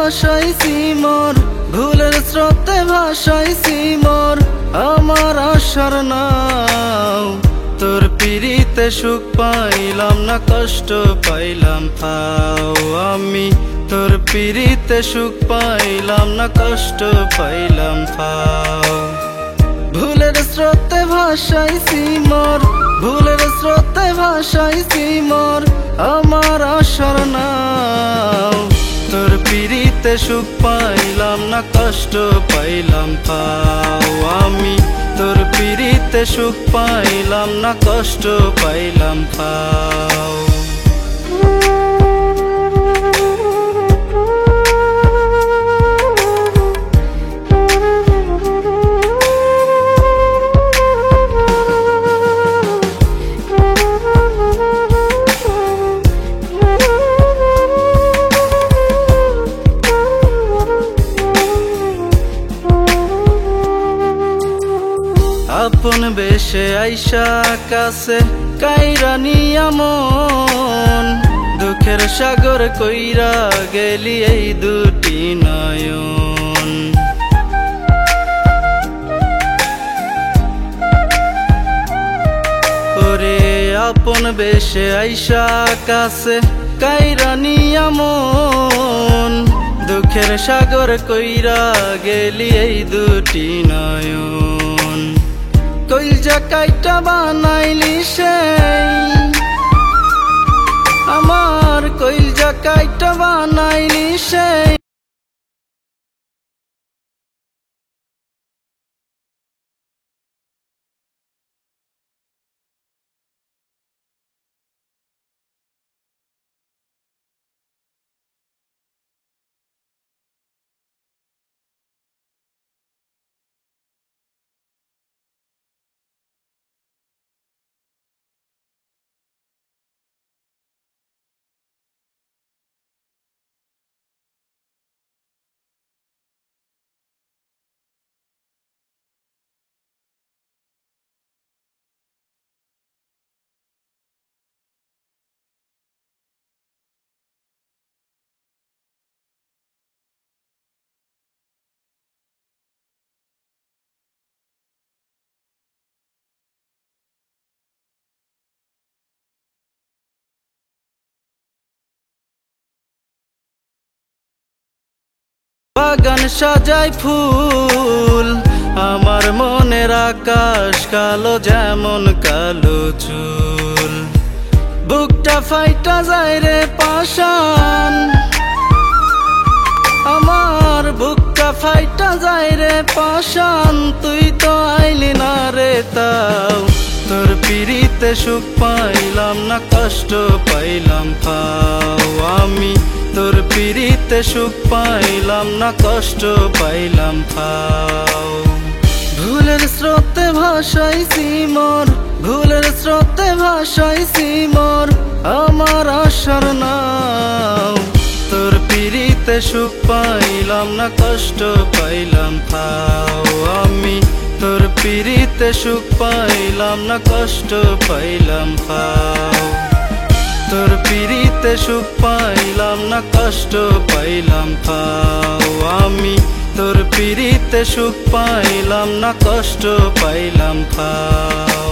ভাসাইছি মোর, ভুলের স্রোতে ভাসাইছি মোর আমার আশার নাও। তোর পিড়িতে সুখ পাইলাম না, কষ্ট পাইলাম ফাও। আমি তোর পিড়িতে সুখ পাইলাম না, কষ্ট পাইলাম ফাও। ভুলের স্রোতে ভাসাইছি মোর, ভুলের স্রোতে ভাসাইছি মোর আমার আশার নাও। তোর পিড়িতে সুখ পাইলাম না, কষ্ট পাইলাম ফাও। আমি তোর পিড়িতে সুখ পাইলাম না, কষ্ট পাইলাম ফাও। আপন বেশে আইসা কাছে কাইরা নিয়া মন, দুঃখের সাগর কইরা গেলি এই দুটি নয়ন। ওরে আপন বেশে আইসা কাছে কাইরা নিয়া মন, দুঃখের সাগর কইরা গেলি এই দুটি নয়ন। কইলজা কাইটা বানাইলি সেই আমার, কইলজা কাইটা বানাইলি সেই বাগান সাজাই ফুল, আমার মনের আকাশ কালো যেমন কালো চুল। বুকটা ফাইটা যায় রে পাষাণ, আমার বুকটা ফাইটা যায় রে পাষাণ। তুই তো আইলি না রে তাও, তোর পিড়িতে সুখ পাইলাম না, কষ্ট পাইলাম ফাও। আমি তোর পিড়িতে সুখ পাইলাম না, কষ্ট পাইলাম ফাও। ভুলের স্রোতে ভাসাইছি মোর, ভুলের স্রোতে ভাসাইছি মোর আমার আশার নাও। তোর পিড়িতে সুখ পাইলাম না, কষ্ট পাইলাম ফাও। আমি তোর পিড়িতে সুখ পাইলাম না, কষ্ট পাইলাম ফাও। তোর পিড়িতে সুখ পাইলাম না, কষ্ট পাইলাম ফাও। আমি তোর পিড়িতে সুখ পাইলাম না, কষ্ট পাইলাম ফাও।